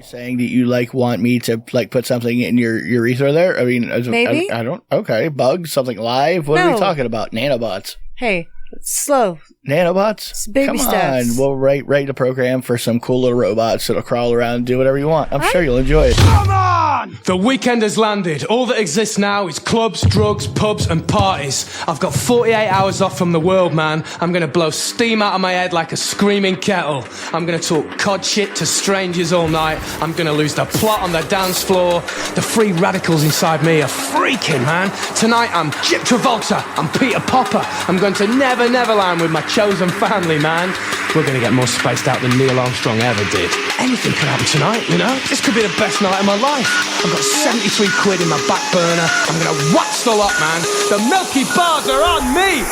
saying that you want me to put something in your urethra there? I mean, maybe. I don't. Okay, bugs, something live. What are we talking about? Nanobots. Hey, slow. Nanobots? It's baby Come steps. on, we'll write a program for some cool little robots that'll crawl around and do whatever you want. I'm sure you'll enjoy it. Come on! The weekend has landed. All that exists now is clubs, drugs, pubs and parties. I've got 48 hours off from the world, man. I'm gonna blow steam out of my head like a screaming kettle. I'm gonna talk cod shit to strangers all night. I'm gonna lose the plot on the dance floor. The free radicals inside me are freaking, man. Tonight I'm Jip Travolta. I'm Peter Popper. I'm going to Never Neverland with my chosen family, man. We're gonna get more spaced out than Neil Armstrong ever did. Anything could happen tonight, you know? This could be the best night of my life. I've got 73 quid in my back burner. I'm gonna wax the lot, man. The Milky Bars are on me!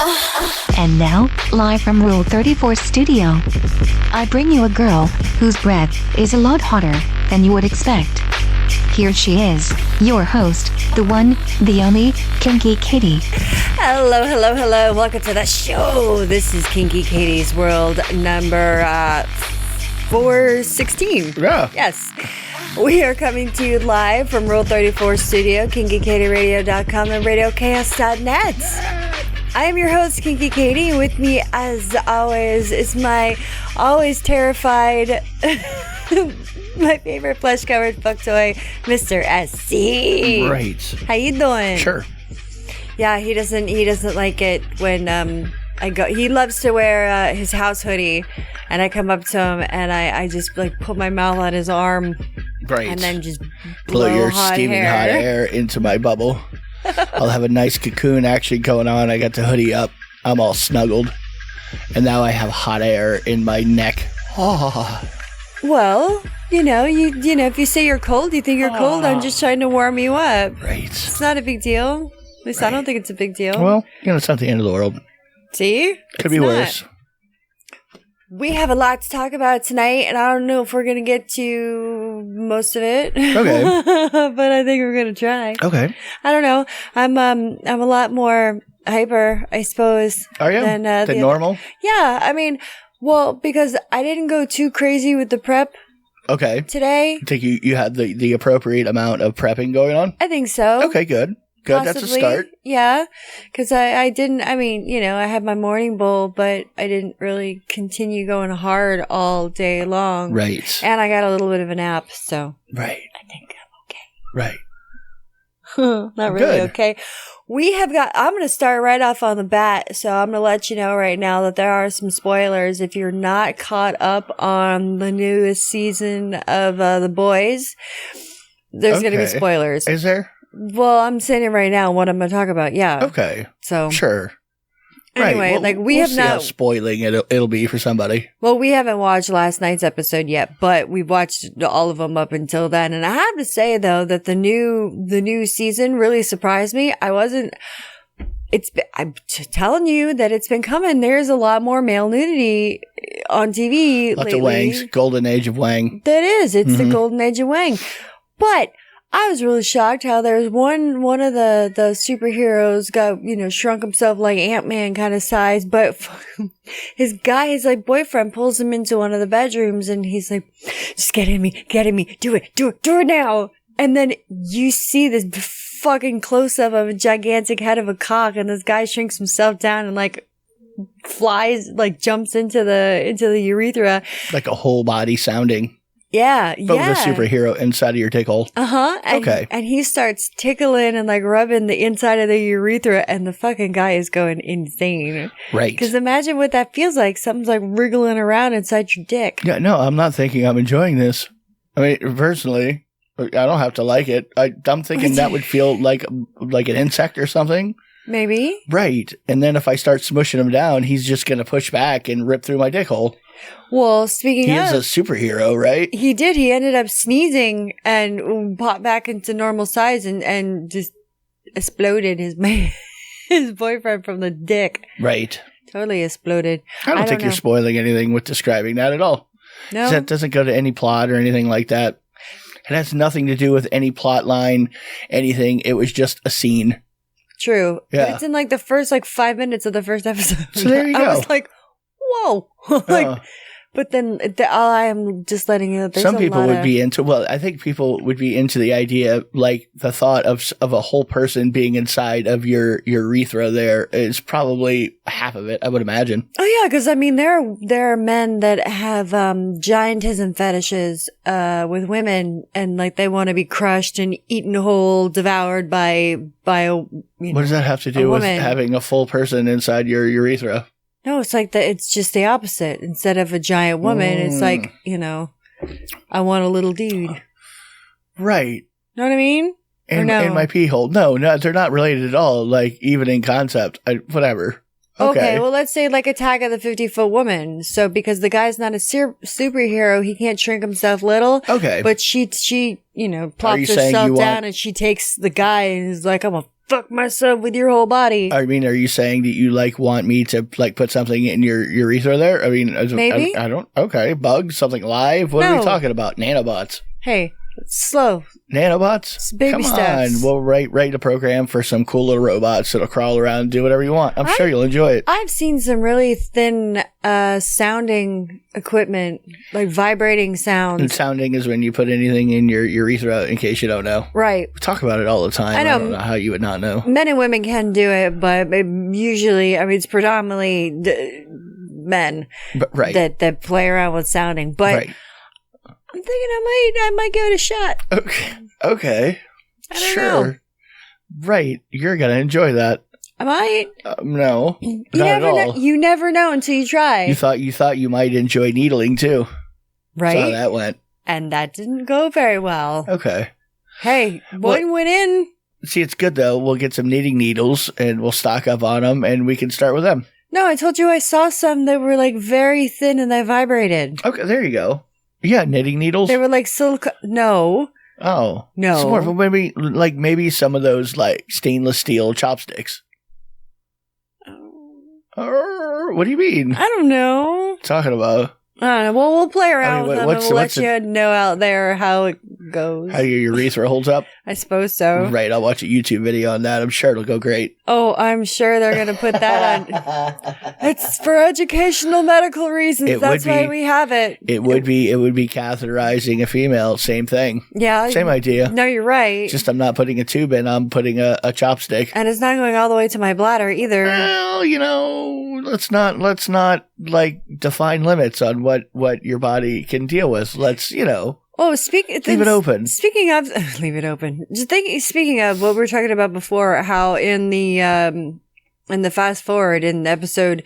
And now, live from Rule 34 Studio, I bring you a girl whose breath is a lot hotter than you would expect. Here she is, your host, the one, the only, Kinky Katie. Hello. Welcome to the show. This is Kinky Katie's World number 416. Yeah. Yes. We are coming to you live from Rule 34 Studio, KinkyKatieRadio.com and RadioChaos.net. I am your host, Kinky Katie, and with me, as always, is my always terrified, my favorite plush-covered fuck toy, Mr. SC. Right. How you doing? Sure. Yeah, he doesn't like it when I go. He loves to wear his house hoodie, and I come up to him and I just put my mouth on his arm, Right. and then just blow your hot steaming hair. hot air into my bubble. I'll have a nice cocoon action going on. I got the hoodie up. I'm all snuggled, and now I have hot air in my neck. Oh. Well, you know, if you say you're cold, you think you're cold. I'm just trying to warm you up. Right. It's not a big deal. At least I don't think it's a big deal. Well, it's not the end of the world. See? Could be worse. We have a lot to talk about tonight, and I don't know if we're going to get to most of it. Okay. But I think we're going to try. Okay. I don't know. I'm a lot more hyper, I suppose. Are you? Than normal? Yeah. I mean, well, because I didn't go too crazy with the prep Okay. today. I think you had the appropriate amount of prepping going on? I think so. Okay, good. Good, that's a Possibly. start. Yeah, because I didn't, I mean, I had my morning bowl, but I didn't really continue going hard all day long. Right. And I got a little bit of a nap, so Right. I think Right. I'm okay. Not really Good. okay. I'm going to start right off on the bat, so I'm going to let you know right now that there are some spoilers. If you're not caught up on the newest season of The Boys, there's going to be spoilers. Is there? Well, I'm saying it right now, what I'm going to talk about, yeah. Okay. So, Sure. anyway, Right. we we'll have see not, how spoiling it'll be for somebody. well, we haven't watched last night's episode yet, but we've watched all of them up until then. And I have to say, though, that the new season really surprised me. I'm telling you that it's been coming. There's a lot more male nudity on TV Lots lately. of Wangs. Golden age of Wang. That is. It's the golden age of Wang. But I was really shocked how there's one of the superheroes got, shrunk himself like Ant-Man kind of size, but his boyfriend pulls him into one of the bedrooms and he's like, just get in me, do it now. And then you see this fucking close-up of a gigantic head of a cock, and this guy shrinks himself down and flies, jumps into the urethra. Like a whole body sounding. Yeah, But with a superhero inside of your dick hole. Uh-huh. Okay. And he starts tickling and rubbing the inside of the urethra, and the fucking guy is going insane. Right. Because imagine what that feels like. Something's wriggling around inside your dick. Yeah, no, I'm not thinking I'm enjoying this. I mean, personally, I don't have to like it. I'm thinking that would feel like an insect or something. Maybe. Right. And then if I start smushing him down, he's just going to push back and rip through my dick hole. Well, speaking He of, is a superhero, right? he did. He ended up sneezing and popped back into normal size and just exploded his boyfriend from the dick. Right. Totally exploded. I don't think you're spoiling anything with describing that at all. No. That doesn't go to any plot or anything like that. It has nothing to do with any plot line, anything. It was just a scene. True. Yeah. But it's in the first 5 minutes of the first episode. So there you I go. was like, whoa. But then I am just letting you know. Some people would be into. Well, I think people would be into the idea, like the thought of a whole person being inside of your urethra. There is probably half of it, I would imagine. Oh yeah, because I mean, there are men that have giantism fetishes with women, and like they want to be crushed and eaten whole, devoured by a. What does that have to do with having a full person inside your urethra? No, it's like it's just the opposite. Instead of a giant woman, it's like, I want a little dude. Right. Know what I mean? In my pee hole. No, they're not related at all. Like, even in concept. Whatever. Okay, well, let's say like Attack of the 50-Foot Woman. So, because the guy's not a superhero, he can't shrink himself little. Okay. But she plops herself down and she takes the guy and is like, I'm going to fuck myself with your whole body. I mean, are you saying that you want me to put something in your urethra there? I mean, maybe. I don't. Okay, bugs, something live. What are we talking about? Nanobots. Hey, it's slow. Nanobots. It's baby Come steps. on, we'll write a program for some cool little robots that'll crawl around and do whatever you want. I'm sure you'll enjoy it. I've seen some really thin sounding equipment, like vibrating sounds. And sounding is when you put anything in your urethra, in case you don't know. Right. We talk about it all the time. I don't know how you would not know. Men and women can do it, but usually, I mean, it's predominantly men that play around with sounding. But I'm thinking I might give it a shot. Okay. I don't know. Right. You're going to enjoy that. I might. No. Not at all. You never know until you try. You thought you might enjoy needling too. Right. That's how that went. And that didn't go very well. Okay. Hey, one went in. See, it's good though. We'll get some knitting needles and we'll stock up on them and we can start with them. No, I told you I saw some that were like very thin and they vibrated. Okay, there you go. Yeah, knitting needles. They were like silicone. No. Oh. No. So more, maybe some of those like stainless steel chopsticks. What do you mean? I don't know. Talking about? I don't know. Well, we'll play around with them and we'll let you know out there how it goes. How your urethra holds up? I suppose so. Right. I'll watch a YouTube video on that. I'm sure it'll go great. Oh, I'm sure they're going to put that on. It's for educational medical reasons. That's why we have it. It would be catheterizing a female. Same thing. Yeah. Same idea. No, you're right. Just I'm not putting a tube in. I'm putting a chopstick. And it's not going all the way to my bladder either. Well, let's not like define limits on what your body can deal with. Let's, leave it open. Speaking of, leave it open. Speaking of what we were talking about before, how in the fast forward in episode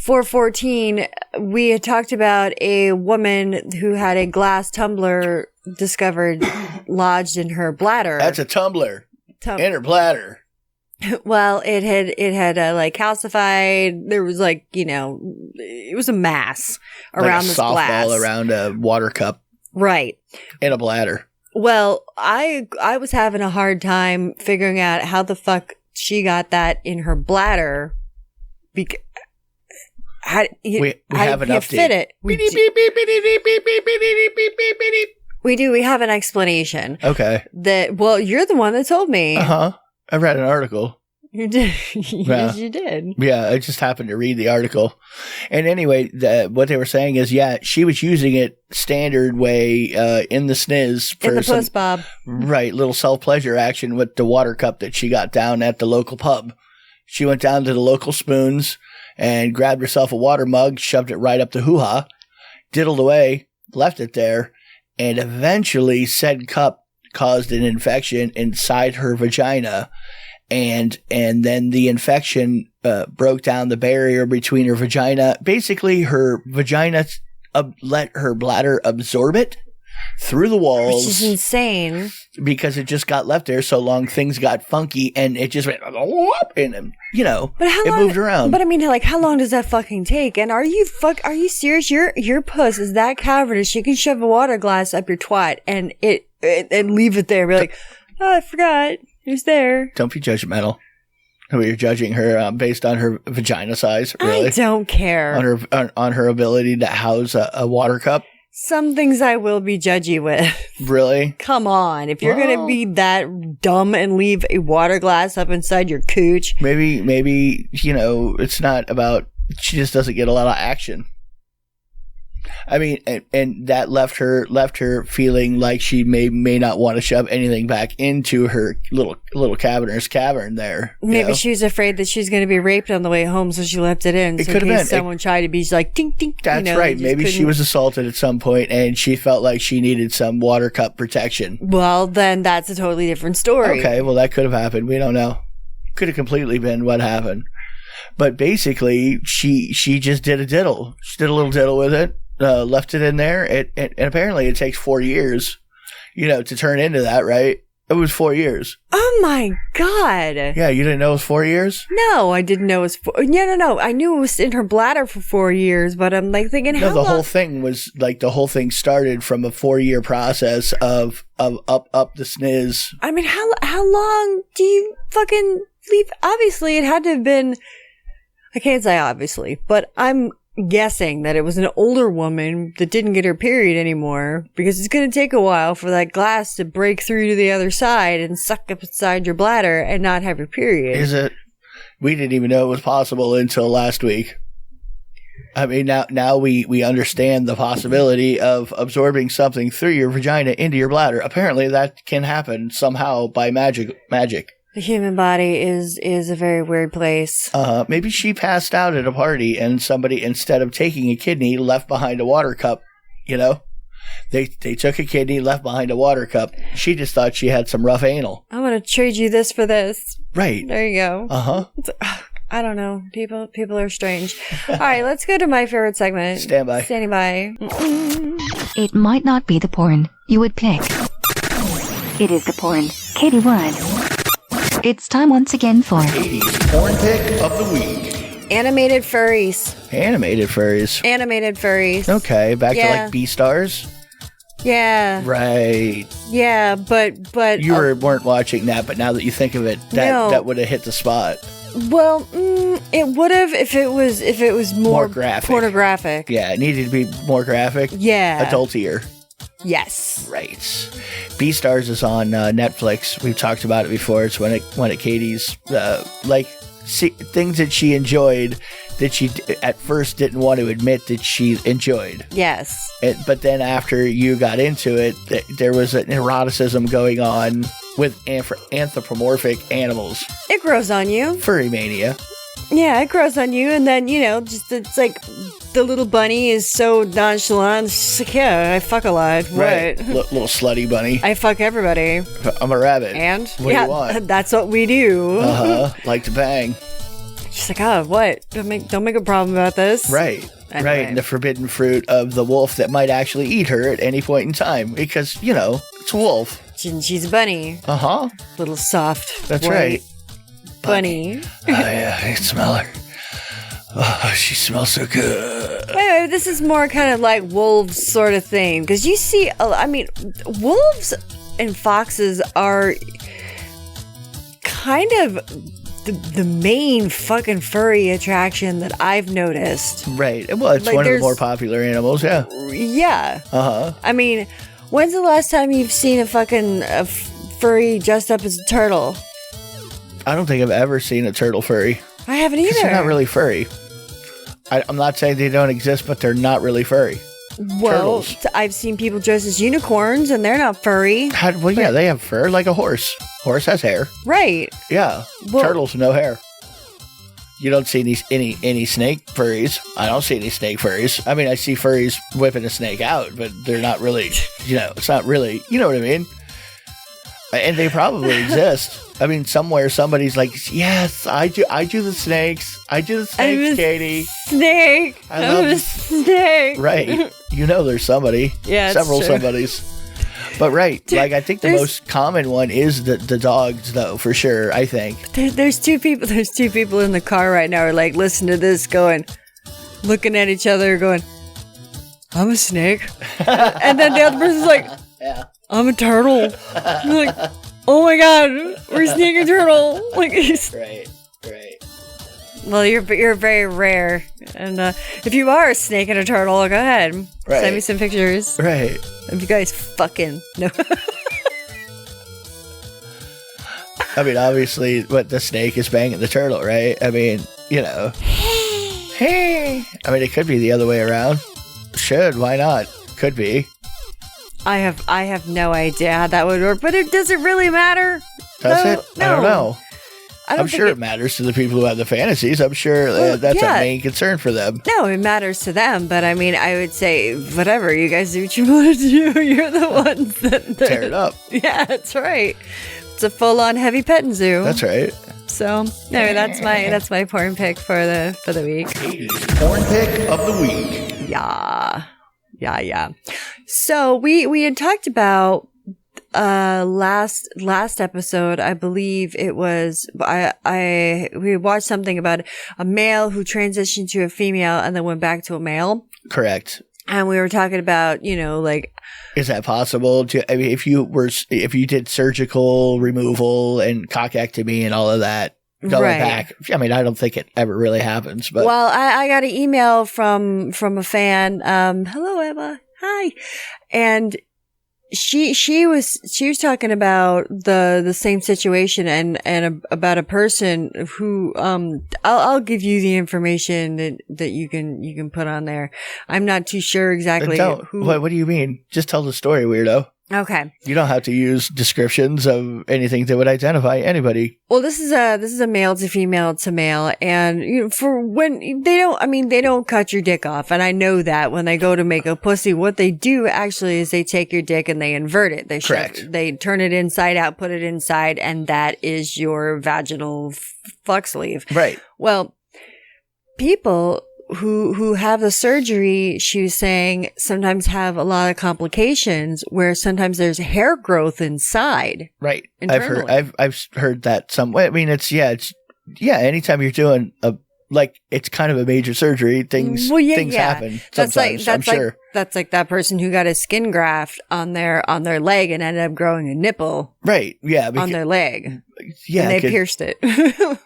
414, we had talked about a woman who had a glass tumbler discovered lodged in her bladder. That's a tumbler in her bladder. Well, it had like calcified. There was like, it was a mass around this glass. Softball around a water cup. Right. In a bladder. Well, I was having a hard time figuring out how the fuck she got that in her bladder. We have an update. Fit it. We do. We have an explanation. Okay. You're the one that told me. Uh-huh. I read an article. You did. Yes, you did. Yeah, I just happened to read the article. And anyway, what they were saying is, she was using it standard way in the sniz. For in the post bob. Right, little self-pleasure action with the water cup that she got down at the local pub. She went down to the local spoons and grabbed herself a water mug, shoved it right up the hoo-ha, diddled away, left it there, and eventually said cup caused an infection inside her vagina, and then the infection broke down the barrier between her vagina. Basically, her vagina let her bladder absorb it through the walls. Which is insane. Because it just got left there so long, things got funky, and it just went, and it moved around. But I mean, like, how long does that fucking take? And are you serious? Your puss is that cavernous, you can shove a water glass up your twat and and leave it there. Be like, oh, I forgot. It was there. Don't be judgmental. You're judging her based on her vagina size, really? I don't care. On her ability to house a water cup? Some things I will be judgy with. Really? Come on. If you're going to be that dumb and leave a water glass up inside your cooch. Maybe, it's not about, she just doesn't get a lot of action. I mean, and that left her feeling like she may not want to shove anything back into her little cavern there. Maybe she was afraid that she's going to be raped on the way home, so she left it in. It so could in have case been. Someone tried to be like, ding, ding. That's right. Maybe she was assaulted at some point, and she felt like she needed some water cup protection. Well, then that's a totally different story. Okay, well, that could have happened. We don't know. Could have completely been what happened. But basically, she just did a diddle. She did a little diddle with it, left it in there, and apparently it takes 4 years, to turn into that, right? It was 4 years. Oh my God. Yeah, you didn't know it was 4 years? No, I didn't know it was no. I knew it was in her bladder for 4 years, but I'm like thinking, how long? Whole thing was like the whole thing started from a 4-year process of up the sniz. I mean, how long do you fucking leave? Obviously, it had to have been. I can't say obviously, but I'm guessing that it was an older woman that didn't get her period anymore, because it's going to take a while for that glass to break through to the other side and suck up inside your bladder and not have your period. Is it? We didn't even know it was possible until last week. I mean, now we understand the possibility of absorbing something through your vagina into your bladder. Apparently that can happen somehow by magic. The human body is a very weird place. Maybe she passed out at a party and somebody, instead of taking a kidney, left behind a water cup, They took a kidney, left behind a water cup. She just thought she had some rough anal. I'm going to trade you this for this. Right. There you go. Uh-huh. I don't know. People are strange. All right, let's go to my favorite segment. Stand by. Standing by. It might not be the porn you would pick. It is the porn Katie would. It's time once again for Katie's porn pick of the week. Animated furries. Animated furries. Okay, back to like B-Stars? Yeah. Right. Yeah, but You weren't watching that, but now that you think of it, that would have hit the spot. Well, it would have if it was more graphic. Pornographic. Yeah, it needed to be more graphic. Yeah. Adultier. Yes. Right. B-Stars is on Netflix. We've talked about it before. It's one of Katie's things that she enjoyed that she at first didn't want to admit that she enjoyed. Yes. But then after you got into it, there was an eroticism going on with anthropomorphic animals. It grows on you. Furry mania. Yeah, it grows on you, and then it's like the little bunny is so nonchalant. It's like, yeah, I fuck a lot. Right. What? Little slutty bunny. I fuck everybody. I'm a rabbit. And what do you want? That's what we do. Like to bang. She's like, oh, what? Don't make a problem about this. Right. Anyway. Right. And the forbidden fruit of the wolf that might actually eat her at any point in time, because it's a wolf. She's a bunny. Little soft. That's white right. Bunny. Oh yeah, I can smell her. Oh, she smells so good. Anyway, this is more kind of like wolves sort of thing, because you see, wolves and foxes are kind of the main fucking furry attraction that I've noticed. Right. Well, it's one of the more popular animals. Yeah. Yeah. I mean, when's the last time you've seen a furry dressed up as a turtle? I don't think I've ever seen a turtle furry. I haven't either. They're not really furry. I'm not saying they don't exist, but they're not really furry. Well, Turtles. I've seen people dressed as unicorns, and they're not furry. Yeah, they have fur like a horse. Horse has hair. Right. Yeah. Well, Turtles, no hair. You don't see any snake furries. I don't see any snake furries. I mean, I see furries whipping a snake out, but they're not really, it's not really, you know what I mean? And they probably exist. I mean, somewhere somebody's like, yes, I do the snakes. I do the snakes, Katie. Snake. I'm a snake. Right. There's somebody. Yeah, several true. somebodies. But right, I think the most common one is the dogs, though, for sure. I think there's two people. There's two people in the car right now, who are like, listen to this, looking at each other, going, "I'm a snake," and then the other person's like, "Yeah, I'm a turtle." I'm like, oh my god, we're snake and turtle. Like, right. Well, you're very rare, and if you are a snake and a turtle, go ahead, send me some pictures. Right. If you guys fucking no. I mean, obviously, the snake is banging the turtle, right? I mean, Hey. I mean, it could be the other way around. Should, why not? Could be. I have no idea how that would work, but it doesn't really matter. Does No, it? I don't know. I don't I'm think sure it matters to the people who have the fantasies. I'm sure that's a main concern for them. No, it matters to them, but I mean, I would say, whatever, you guys do what you want to do. You're the ones that Tear it up. Yeah, that's right. It's a full-on heavy petting zoo. That's right. So, anyway, that's my porn pick for the week. Porn pick of the week. Yeah. So we had talked about last episode, I believe it was, we watched something about a male who transitioned to a female and then went back to a male. Correct. And we were talking about, like, is that possible? I mean, if you did surgical removal and cockectomy and all of that, going back, I mean, I don't think it ever really happens. But well, I got an email from a fan. Hello, Emma. Hi. And she was talking about the same situation and about a person who I'll give you the information that you can put on there. I'm not too sure exactly who. What do you mean? Just tell the story, weirdo. Okay. You don't have to use descriptions of anything that would identify anybody. Well, this is a male to female to male, and for when they don't cut your dick off, and I know that when they go to make a pussy, what they do actually is they take your dick and they invert it. They turn it inside out, put it inside, and that is your vaginal fuck sleeve. Right. Well, people who have the surgery, she was saying, sometimes have a lot of complications where sometimes there's hair growth inside. Right. Internally. I've heard that some way. I mean, it's anytime you're doing it's kind of a major surgery, things happen sometimes, I'm sure. That's like that person who got a skin graft on their leg and ended up growing a nipple. Right. Yeah. On their leg. Yeah. And they pierced it,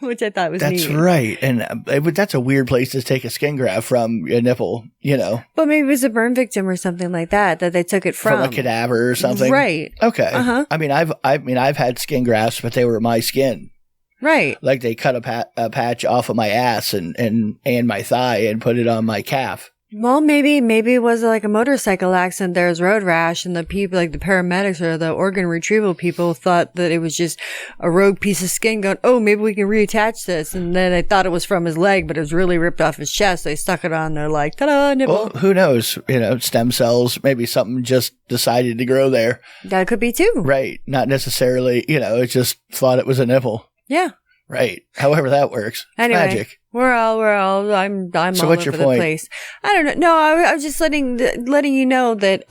which I thought was neat. That's right. And that's a weird place to take a skin graft from, a nipple, But maybe it was a burn victim or something like that they took it from. From a cadaver or something. Right. Okay. Uh-huh. I mean, I've had skin grafts, but they were my skin. Right. Like they cut a patch off of my ass and my thigh and put it on my calf. Well, maybe it was like a motorcycle accident. There was road rash, and the people, like the paramedics or the organ retrieval people, thought that it was just a rogue piece of skin going, oh, maybe we can reattach this. And then they thought it was from his leg, but it was really ripped off his chest. So they stuck it on there like, ta-da, nipple. Well, who knows? Stem cells, maybe something just decided to grow there. That could be too. Right. Not necessarily, it just thought it was a nipple. Yeah. Right. However that works. Anyway, magic. I'm So all what's over your the point? place. I don't know. No, I was just letting you know that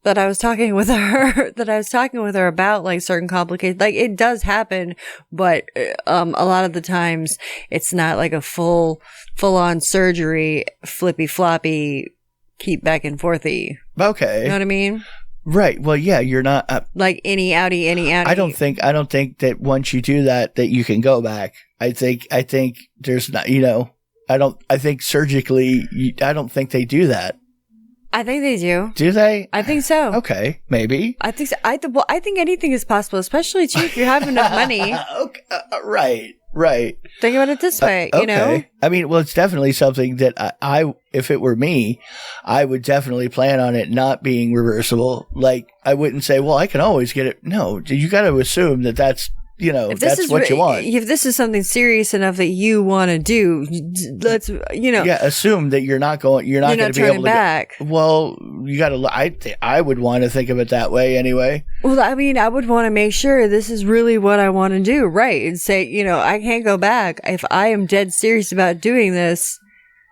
that I was talking with her about like certain complications. Like it does happen, but a lot of the times it's not like a full on surgery, flippy floppy, keep back and forthy. Okay. You know what I mean? Right. Well, yeah, you're not like any outie. I don't think that once you do that you can go back. I think there's not, I think surgically, I don't think they do that. I think they do. Do they? I think so. Okay. Maybe. I think so. I think anything is possible, especially too if you have enough money. Okay. Right. Think about it this way, okay. I mean, well, it's definitely something that I, if it were me, I would definitely plan on it not being reversible. Like, I wouldn't say, well, I can always get it. No, you got to assume that's, that's what you want. If this is something serious enough that you want to do, let's, Yeah, assume that you're not going to be able to back. Well, you got to, I would want to think of it that way anyway. Well, I mean, I would want to make sure this is really what I want to do, right? And say, I can't go back if I am dead serious about doing this.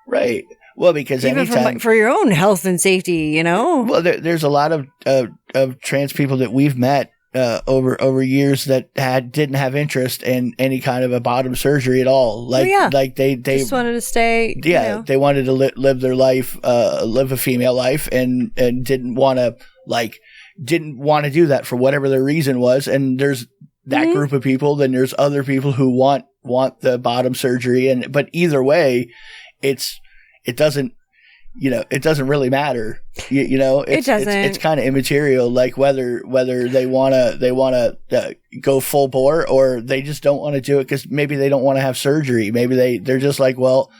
Right. Well, because even for your own health and safety, Well, there's a lot of trans people that we've met over years that didn't have interest in any kind of a bottom surgery at all. Like they just wanted to stay. Yeah, they wanted to live their life, live a female life, and didn't want to do that for whatever their reason was. And there's that group of people. Then there's other people who want the bottom surgery. But either way, it doesn't really matter. It doesn't. It's kind of immaterial. Like whether they want to go full bore or they just don't want to do it because maybe they don't want to have surgery. Maybe they're just like, well,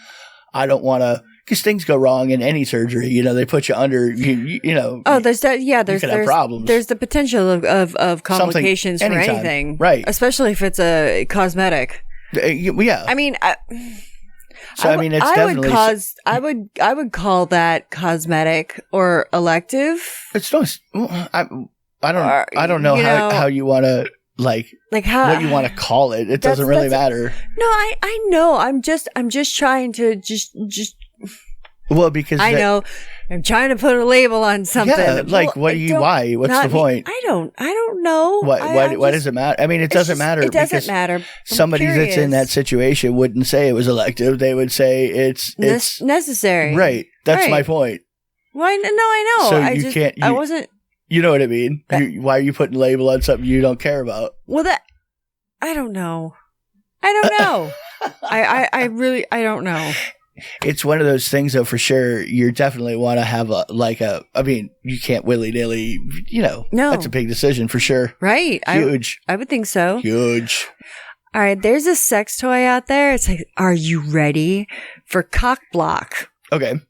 I don't want to because things go wrong in any surgery. You know, they put you under. You know. Oh, there's that. Yeah, there's problems. There's the potential of complications for anything, right? Especially if it's a cosmetic. Yeah. I mean, so I mean, it's definitely. I would call that cosmetic or elective. It's no. I don't know how you want to like how what you want to call it. It doesn't really matter. No, I know. I'm just trying to just. Well, because I know I'm trying to put a label on something. Yeah, like why? What's the point? I don't know. Why does it matter? I mean, it doesn't matter. It doesn't matter. Somebody that's in that situation wouldn't say it was elective. They would say it's necessary. Right. That's my point. Why? No, I know. So I wasn't. You know what I mean? Why are you putting a label on something you don't care about? Well, I don't know. I don't know. I don't know. It's one of those things, though, for sure. You definitely want to have I mean, you can't willy-nilly, no. That's a big decision for sure. Right. Huge. I would think so. Huge. All right. There's a sex toy out there. It's like, are you ready for cock block? Okay.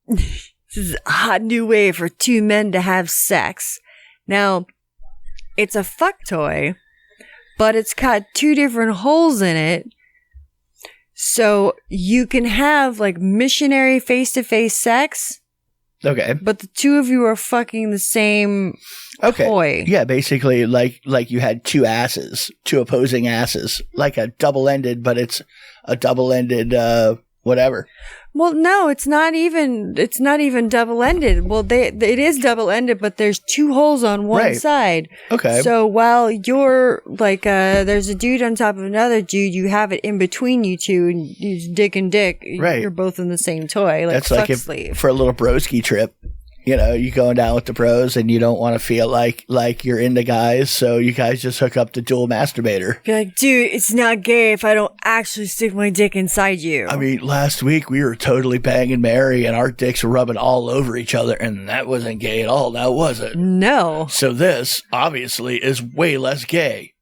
This is a hot new way for two men to have sex. Now, it's a fuck toy, but it's got two different holes in it. So you can have like missionary face-to-face sex. Okay. But the two of you are fucking the same toy. Yeah, basically like you had two opposing asses. Like a double-ended, but it's a double-ended whatever. Well, no, it's not even double-ended. Well, it is double-ended, but there's two holes on one side. Okay. So while you're like, there's a dude on top of another dude, you have it in between you two, and it's dick and dick. Right. You're both in the same toy. Like, that's like for a little broski trip. You going down with the pros and you don't want to feel like you're into guys, so you guys just hook up the dual masturbator. You're like, dude, it's not gay if I don't actually stick my dick inside you. I mean, last week we were totally banging Mary and our dicks were rubbing all over each other, and that wasn't gay at all, now was it? No. So this, obviously, is way less gay.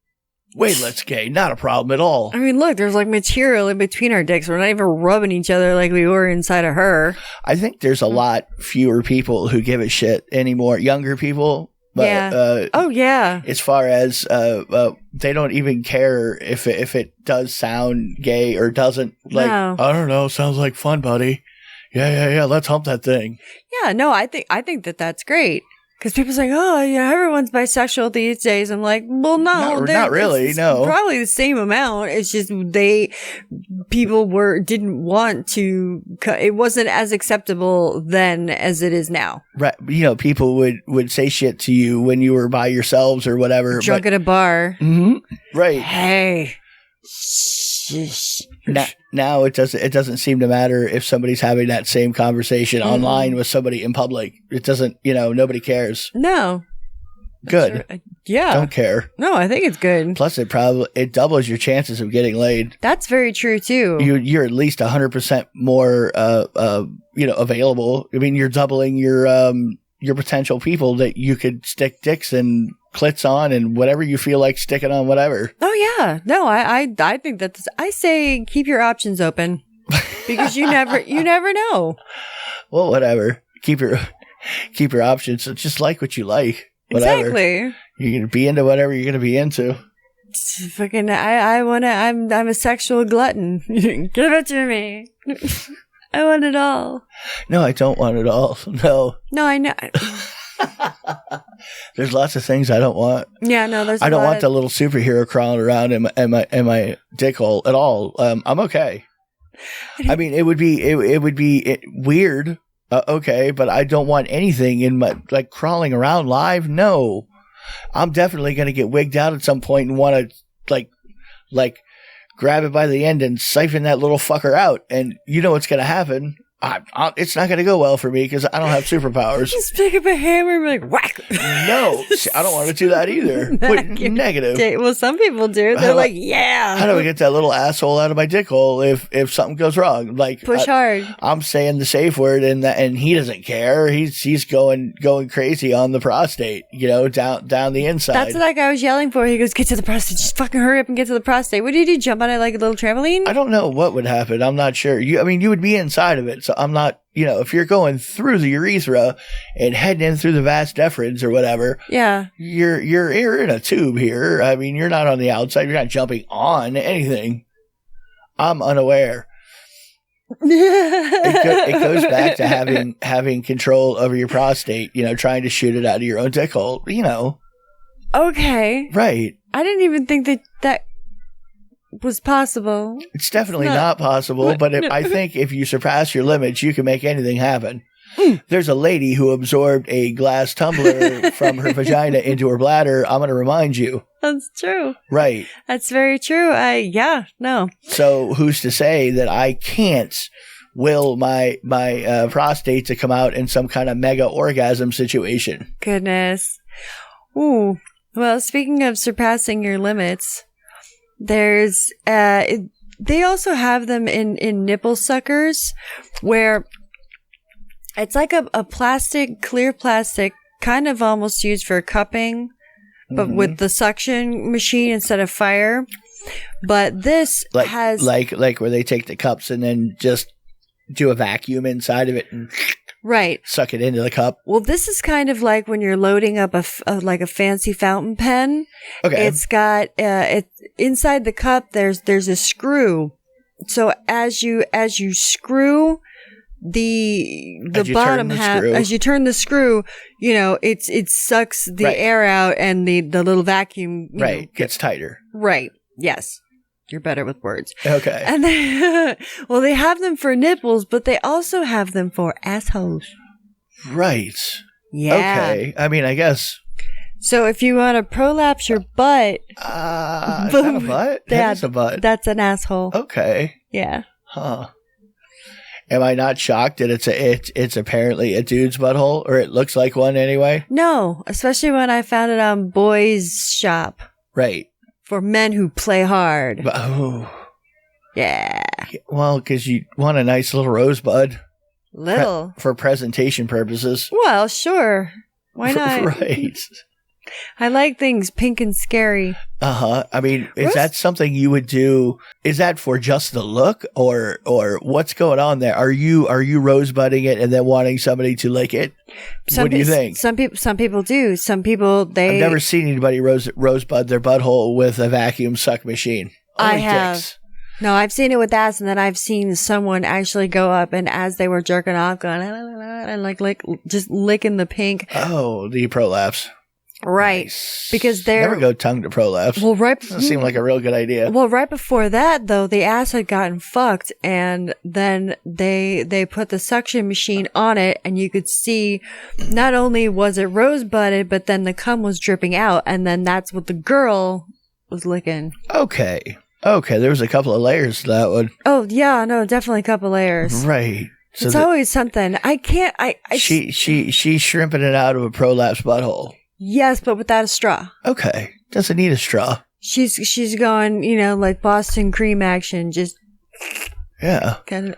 Way less gay. Not a problem at all. I mean, look, there's like material in between our dicks. We're not even rubbing each other like we were inside of her. I think there's a lot fewer people who give a shit anymore. Younger people. But, yeah. Oh, yeah. As far as they don't even care if it does sound gay or doesn't. Like, no. I don't know. Sounds like fun, buddy. Yeah. Let's hump that thing. Yeah. No, I think that's great. Because people's like, oh, everyone's bisexual these days. I'm like, well, no. Not really, no. Probably the same amount. It's just people didn't want to, it wasn't as acceptable then as it is now. Right. People would say shit to you when you were by yourselves or whatever. Drunk at a bar. Mm-hmm. Right. Hey. Now it doesn't seem to matter if somebody's having that same conversation online with somebody in public. It doesn't, nobody cares. No. Good. Sure. Yeah. Don't care. No, I think it's good. Plus it doubles your chances of getting laid. That's very true too. You're at least 100% more available. I mean, you're doubling your potential people that you could stick dicks and clits on and whatever you feel like sticking on whatever. Oh yeah. No, I think that's, I say keep your options open because you never know. Well, whatever. Keep your options. So just like what you like. Whatever. Exactly. You're going to be into whatever you're going to be into. Fucking, I'm a sexual glutton. Give it to me. I want it all. No, I don't want it all. No. No, I know. There's lots of things I don't want. Yeah, no, there's. I don't want the little superhero crawling around in my dick hole at all. I'm okay. I mean, it would be weird. Okay, but I don't want anything in my crawling around live. No, I'm definitely going to get wigged out at some point and want to like grab it by the end and siphon that little fucker out. And you know what's going to happen. It's not going to go well for me because I don't have superpowers. Just pick up a hammer and be like, whack. No, I don't want to do that either. Wait, negative. Well, some people do. They're like, yeah. How do I get that little asshole out of my dick hole if something goes wrong? Like push hard. I'm saying the safe word and he doesn't care. He's going crazy on the prostate. Down the inside. That's what that guy was yelling for. He goes, get to the prostate. Just fucking hurry up and get to the prostate. What did you do? Jump on it like a little trampoline? I don't know what would happen. I'm not sure. You would be inside of it. So So I'm not, if you're going through the urethra and heading in through the vas deferens or whatever, yeah, you're in a tube here. I mean, you're not on the outside. You're not jumping on anything. I'm unaware. It goes back to having control over your prostate, trying to shoot it out of your own dick hole, Okay. Right. I didn't even think that was possible. It's definitely not possible, but I think if you surpass your limits, you can make anything happen. There's a lady who absorbed a glass tumbler from her vagina into her bladder. I'm going to remind you. That's true. Right. That's very true. No. So who's to say that I can't will my prostate to come out in some kind of mega orgasm situation? Goodness. Ooh. Well, speaking of surpassing your limits, there's they also have them in nipple suckers where it's like a clear plastic, kind of almost used for cupping, but with the suction machine instead of fire. But this has like where they take the cups and then just do a vacuum inside of it and suck it into the cup. Well, this is kind of like when you're loading up like a fancy fountain pen. Okay, it's got inside the cup. There's a screw. So as you screw the bottom half, as you turn the screw, it sucks the air out and the little vacuum gets tighter. Right. Yes. You're better with words. Okay. And they have them for nipples, but they also have them for assholes. Right. Yeah. Okay. I mean, I guess. So if you want to prolapse your butt, is that a butt? That is a butt. That's an asshole. Okay. Yeah. Huh. Am I not shocked that it's apparently a dude's butthole, or it looks like one anyway? No, especially when I found it on Boys Shop. Right. For men who play hard. Oh. Yeah. Well, because you want a nice little rosebud. Little. For presentation purposes. Well, sure. Why not? Right. I like things pink and scary. Uh-huh. I mean, is that something you would do? Is that for just the look or what's going on there? Are you rosebudding it and then wanting somebody to lick it? What do you think? Some people do. Some people, I've never seen anybody rosebud their butthole with a vacuum suck machine. I have. No, I've seen it with ass, and then I've seen someone actually go up and as they were jerking off, going, and just licking the pink. Oh, the prolapse. Right. Nice. Because they're... Never go tongue to prolapse. Well, doesn't seem like a real good idea. Well, right before that, though, the ass had gotten fucked, and then they put the suction machine on it, and you could see not only was it rosebudded, but then the cum was dripping out, and then that's what the girl was licking. Okay. There was a couple of layers to that one. Oh, yeah, no, definitely a couple layers. Right. So it's always something. I can't... She's shrimping it out of a prolapse butthole. Yes, but without a straw. Okay. Doesn't need a straw. She's going, like Boston cream action, just kind of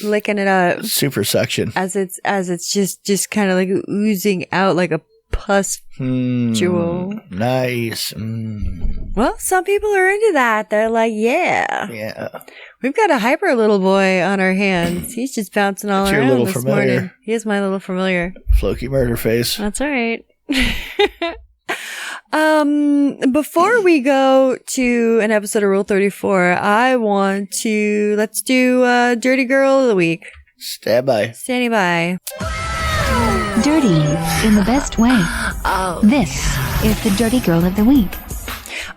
licking it up. Super suction. As it's just kind of like oozing out like a pus jewel. Nice. Well, some people are into that. They're like, yeah. We've got a hyper little boy on our hands. He's just bouncing all around little this familiar. morning. He is my little familiar. Floki murder face. That's all right. Before we go to an episode of Rule 34, let's do Dirty Girl of the Week. Standing by. Dirty in the best way. This is the Dirty Girl of the Week.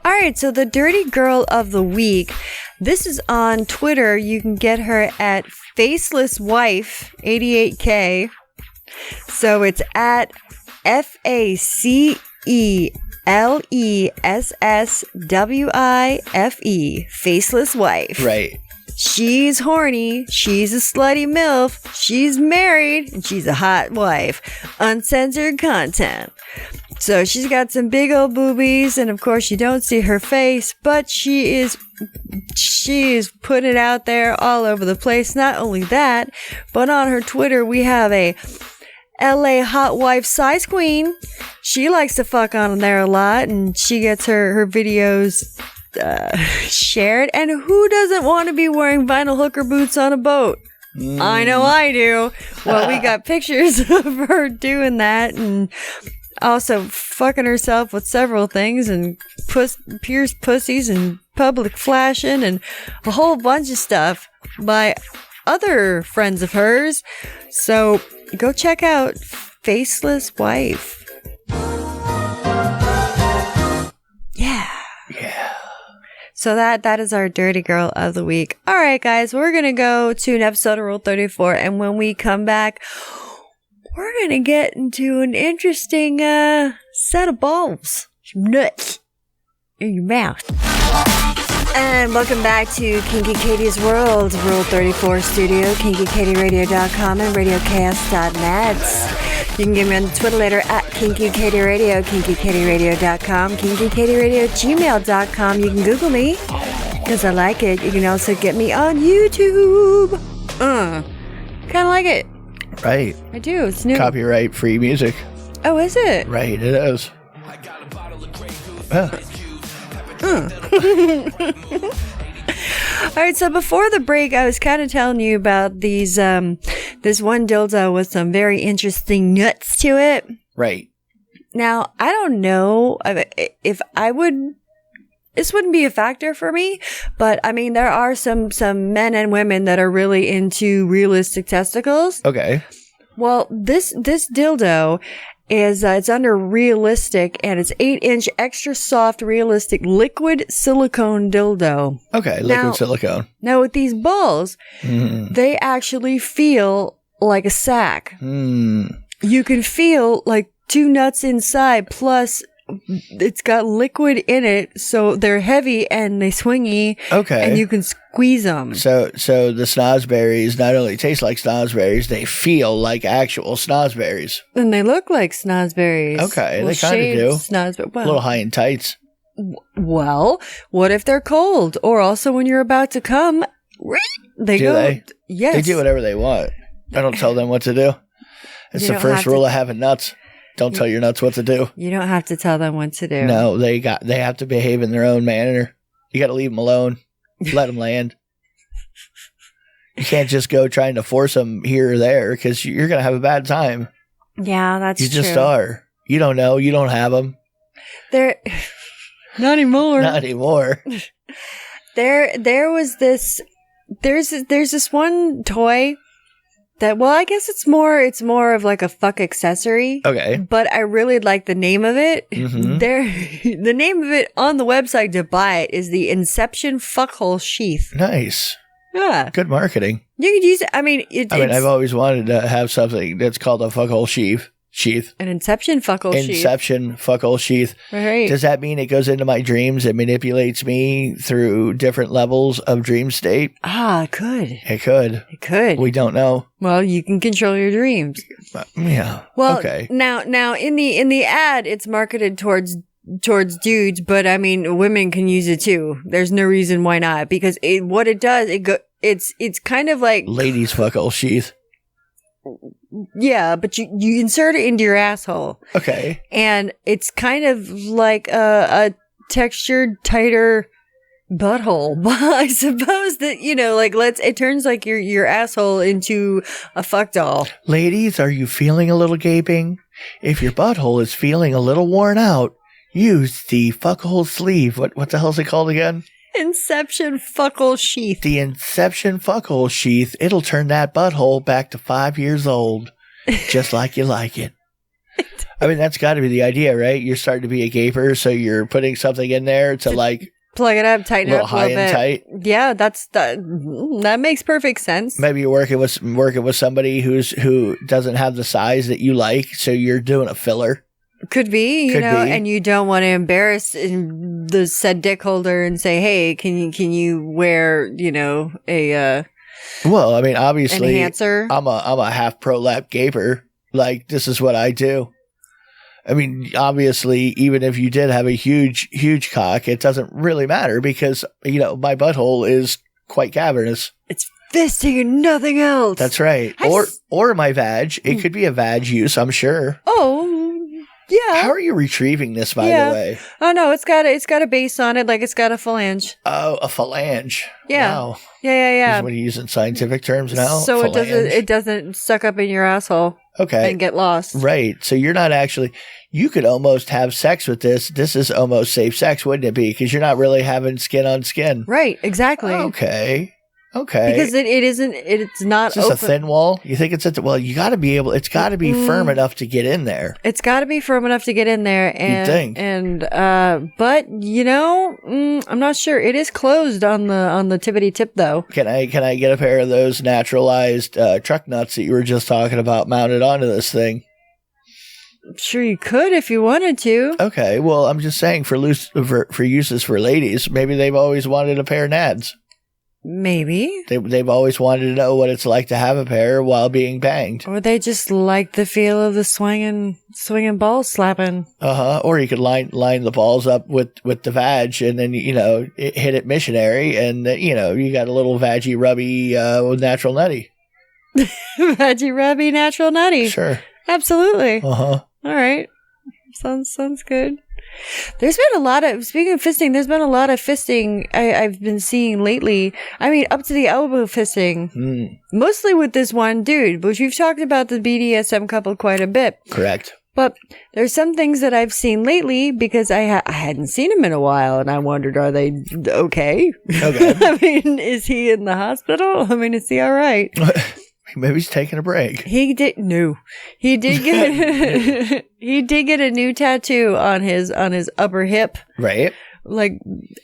All right, so the Dirty Girl of the Week. This is on Twitter. You can get her at FacelessWife88K. So it's at FacelessWife. Faceless Wife. Right. She's horny. She's a slutty MILF. She's married. And she's a hot wife. Uncensored content. So she's got some big old boobies. And of course you don't see her face. But she is putting it out there all over the place. Not only that, but on her Twitter we have a LA hot wife size queen. She likes to fuck on there a lot. And she gets her videos shared. And who doesn't want to be wearing vinyl hooker boots on a boat? I know I do. Well, we got pictures of her doing that and also fucking herself with several things and pierced pussies and public flashing and a whole bunch of stuff by other friends of hers. So go check out Faceless Wife. Yeah. So that is our dirty girl of the week. All right, guys, we're going to go to an episode of Rule 34. And when we come back, we're going to get into an interesting set of balls. Some nuts in your mouth. And welcome back to Kinky Katie's World, Rule 34 Studio, KinkyKatieRadio.com and RadioChaos.net. You can get me on Twitter later at KinkyKatieRadio, KinkyKatieRadio.com, KinkyKatieRadio@gmail.com. You can Google me, because I like it. You can also get me on YouTube. Kind of like it. Right. I do. It's new. Copyright free music. Oh, is it? Right, it is. All right, so before the break, I was kind of telling you about these, this one dildo with some very interesting nuts to it. Right. Now, I don't know if I would, this wouldn't be a factor for me, but I mean, there are some men and women that are really into realistic testicles. Okay. Well, this dildo is, it's under realistic and it's 8-inch extra soft realistic liquid silicone dildo. Okay, liquid silicone. Now with these balls, they actually feel like a sack. You can feel like 2 nuts inside, plus it's got liquid in it, so they're heavy and they swingy. Okay. And you can squeeze them. So the snozberries not only taste like snozberries, they feel like actual snozberries. And they look like snozberries. Okay, they kind of do. Snozberry. Well, a little high in tights. Well, what if they're cold? Or also when you're about to come, they do go. They? Yes. They do whatever they want. I don't tell them what to do. It's the first rule of having nuts. Don't tell your nuts what to do. You don't have to tell them what to do. No, they have to behave in their own manner. You got to leave them alone. Let them land. You can't just go trying to force them here or there because you're going to have a bad time. Yeah, that's true. You just are. You don't know. You don't have them. They're not anymore. Not anymore. There was this. There's this one toy that, well, I guess it's more of like a fuck accessory. Okay. But I really like the name of it. The name of it on the website to buy it is the Inception Fuckhole Sheath. Nice. Yeah. Good marketing. You could use it. I mean, I've always wanted to have something that's called a fuckhole sheath. An Inception Fuckhole Sheath. Inception Fuckhole Sheath. Right. Does that mean it goes into my dreams and manipulates me through different levels of dream state? Ah, it could. It could. It could. We don't know. Well, you can control your dreams. Yeah. Well, okay. Now in the ad, it's marketed towards dudes, but I mean, women can use it too. There's no reason why not, because it's kind of like ladies fuckhole sheath. Yeah, but you insert it into your asshole. Okay. And it's kind of like a textured, tighter butthole. I suppose that, it turns like your asshole into a fuck doll. Ladies, are you feeling a little gaping? If your butthole is feeling a little worn out, use the fuckhole sleeve. What the hell is it called again? Inception Fuckhole Sheath. The Inception Fuckhole Sheath. It'll turn that butthole back to 5 years old, just like you like it. I mean, that's got to be the idea, right? You're starting to be a gaper, so you're putting something in there to like plug it up, tighten it up a little bit. High and tight. Yeah, that makes perfect sense. Maybe you're working with somebody who doesn't have the size that you like, so you're doing a filler. Could be, and you don't want to embarrass the said dick holder and say, "Hey, can you wear, a well, I mean, obviously, enhancer? I'm a half prolap gaper. Like, this is what I do. I mean, obviously, even if you did have a huge cock, it doesn't really matter because my butthole is quite cavernous. It's fisting and nothing else. That's right. Or my vag. It could be a vag use, I'm sure. Oh. Yeah. How are you retrieving this, by the way? Oh no, it's got a base on it, like it's got a phalange. Oh, a phalange. Yeah. Wow. Yeah. What are you using scientific terms now? So Phalange. it doesn't suck up in your asshole. Okay. And get lost. Right. So you're not actually, you could almost have sex with this. This is almost safe sex, wouldn't it be? Because you're not really having skin on skin. Right. Exactly. Okay. Because it's not Is this open. a thin wall? You think it's well, you got to be able, it's got to be firm enough to get in there. It's got to be firm enough to get in there. And, You'd think. But I'm not sure. It is closed on the tippity tip though. Can I get a pair of those naturalized truck nuts that you were just talking about mounted onto this thing? Sure, you could if you wanted to. Okay. Well, I'm just saying for uses for ladies, maybe they've always wanted a pair of nads. Maybe. They've always wanted to know what it's like to have a pair while being banged. Or they just like the feel of the swinging balls slapping. Or you could line the balls up with the vag, and then hit it missionary, and you got a little vaggy rubby natural nutty. Veggie rubby natural nutty. Sure. Absolutely. All right. Sounds good. There's been a lot of, speaking of fisting, there's been a lot of fisting I've been seeing lately. I mean, up to the elbow fisting. Mostly with this one dude, which we've talked about the BDSM couple quite a bit. Correct. But there's some things that I've seen lately because I hadn't seen him in a while, and I wondered, are they okay? Okay. I mean, is he in the hospital? I mean, is he all right? Maybe he's taking a break. He did get he did get a new tattoo on his upper hip. Right. Like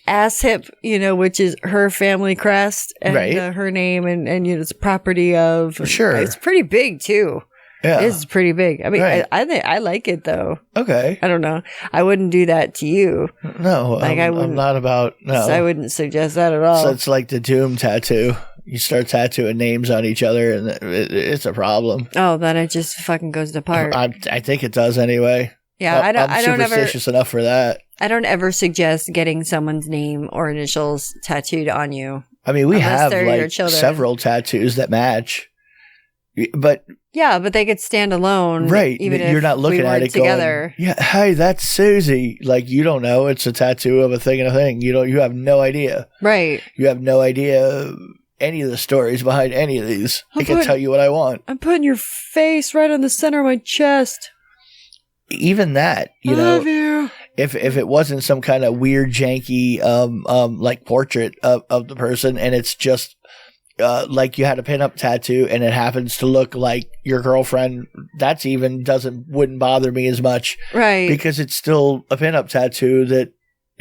ass hip, which is her family crest and right. Her name and it's property of. Sure. It's pretty big too. Yeah. It's pretty big. I mean, right. I think I like it though. Okay. I don't know. I wouldn't do that to you. No, like I'm not about, no. So I wouldn't suggest that at all. So it's like the Doom tattoo. You start tattooing names on each other, and it's a problem. Oh, then it just fucking goes apart. I think it does anyway. Yeah, I'm superstitious enough for that. I don't ever suggest getting someone's name or initials tattooed on you. I mean, we have like several tattoos that match, but yeah, but they could stand alone, right? Even you're if not looking we at it together. Going, yeah, hey, that's Susie. Like you don't know it's a tattoo of a thing and a thing. You have no idea, right? You have no idea any of the stories behind any of these. I can tell you what I want. I'm putting your face right on the center of my chest. Even that, I love you. If it wasn't some kind of weird, janky, like portrait of the person, and it's just like you had a pinup tattoo, and it happens to look like your girlfriend, that's even wouldn't bother me as much, right? Because it's still a pinup tattoo that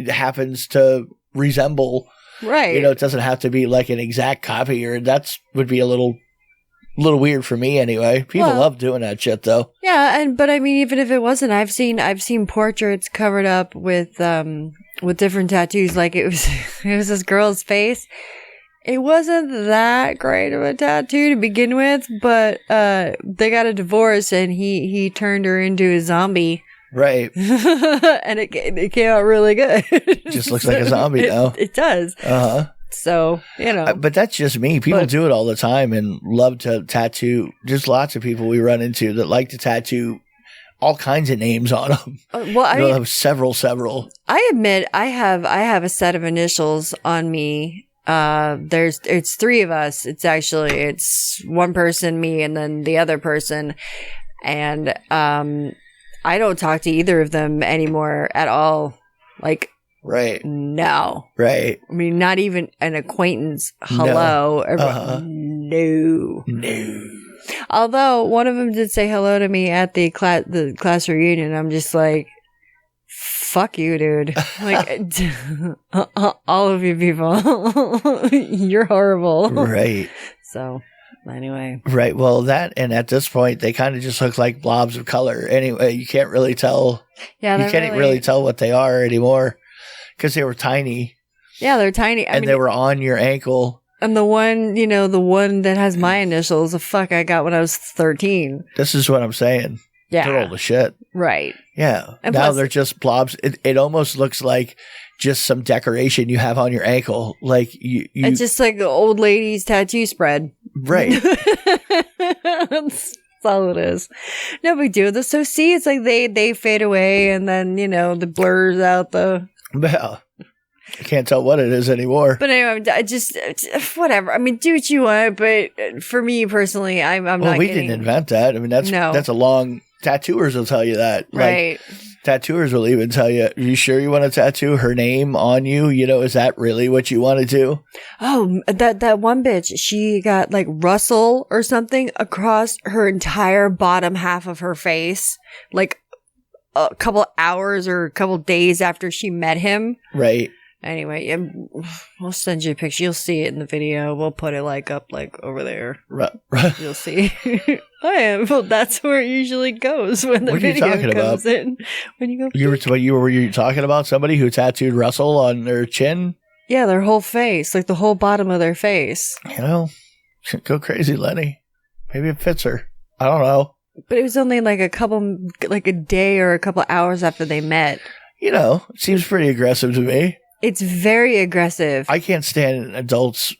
happens to resemble. Right. It doesn't have to be like an exact copy, or would be a little weird for me anyway. People love doing that shit though. Yeah, but I mean, even if it wasn't, I've seen portraits covered up with different tattoos. Like it was this girl's face. It wasn't that great of a tattoo to begin with, but they got a divorce and he turned her into a zombie. Right. And it came out really good. Just looks like a zombie now. It does. So, But that's just me. People do it all the time and love to tattoo. There's lots of people we run into that like to tattoo all kinds of names on them. Well, I mean, have several. I admit I have a set of initials on me. It's three of us. It's one person, me, and then the other person. And, I don't talk to either of them anymore at all. Like, right. No. Right. I mean, not even an acquaintance. Hello. No. Although one of them did say hello to me at the class reunion. I'm just like, fuck you, dude. Like, all of you people, you're horrible. Right. So, anyway. Right. Well, and at this point, they kind of just look like blobs of color. Anyway, you can't really tell. Yeah, you can't really tell what they are anymore because they were tiny. Yeah, they're tiny. And they were on your ankle. And the one that has my initials, the fuck I got when I was 13. This is what I'm saying. Yeah. They're old as shit. Right. Yeah. And now plus, they're just blobs. It almost looks like just some decoration you have on your ankle. Like it's just like the old lady's tattoo spread. Right. That's all it is. No big deal. So see, it's like they fade away and then, the blurs out the... Yeah. I can't tell what it is anymore. But anyway, I just whatever. I mean, do what you want, but for me personally, I'm not. Well, we didn't invent that. I mean, that's a long. Tattooers will tell you that, right? Tattooers will even tell you, "Are you sure you want to tattoo her name on you? Is that really what you want to do?" Oh, that one bitch, she got like Russell or something across her entire bottom half of her face, like a couple hours or a couple days after she met him, right? Anyway, we'll send you a picture. You'll see it in the video. We'll put it up over there. Right. You'll see. Well, that's where it usually goes when the video comes in. When you go, were you talking about somebody who tattooed Russell on their chin? Yeah, their whole face, like the whole bottom of their face. Go crazy, Lenny. Maybe it fits her. I don't know. But it was only like a day or a couple hours after they met. It seems pretty aggressive to me. It's very aggressive. I can't stand adults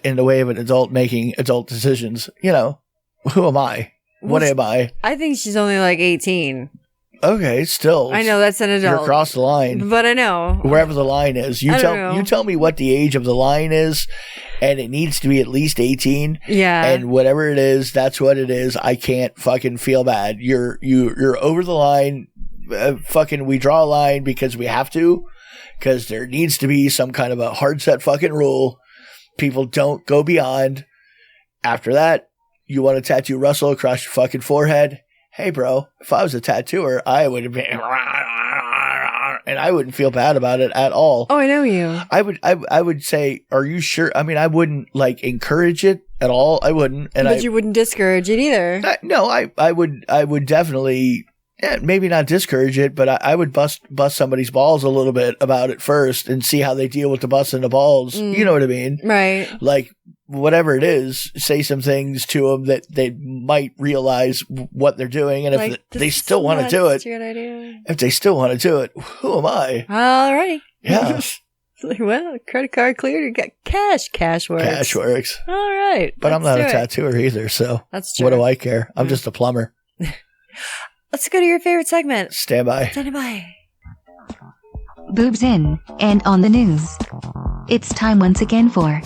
in the way of an adult making adult decisions. Who am I? What am I? I think she's only like 18. Okay, still. I know that's an adult. You're across the line. But I know. Wherever the line is. You tell me what the age of the line is, and it needs to be at least 18. Yeah. And whatever it is, that's what it is. I can't fucking feel bad. You're over the line. We draw a line because we have to. Because there needs to be some kind of a hard set fucking rule. People don't go beyond. After that, you want to tattoo Russell across your fucking forehead? Hey, bro, if I was a tattooer, I would have been... And I wouldn't feel bad about it at all. Oh, I know you. I would say, are you sure? I mean, I wouldn't, encourage it at all. I wouldn't. But you wouldn't discourage it either. No, I would definitely... Yeah, maybe not discourage it, but I would bust somebody's balls a little bit about it first and see how they deal with the busting the balls. You know what I mean? Right. Whatever it is, say some things to them that they might realize what they're doing. And if they still want to do it, if they still want to do it, who am I? All right. Yeah. Well, credit card cleared. You got cash. Cash works. Cash works. All right. But I'm not a tattooer either, so that's true. What do I care? I'm just a plumber. Let's go to your favorite segment. Stand by. Stand by. Boobs in and on the news. It's time once again for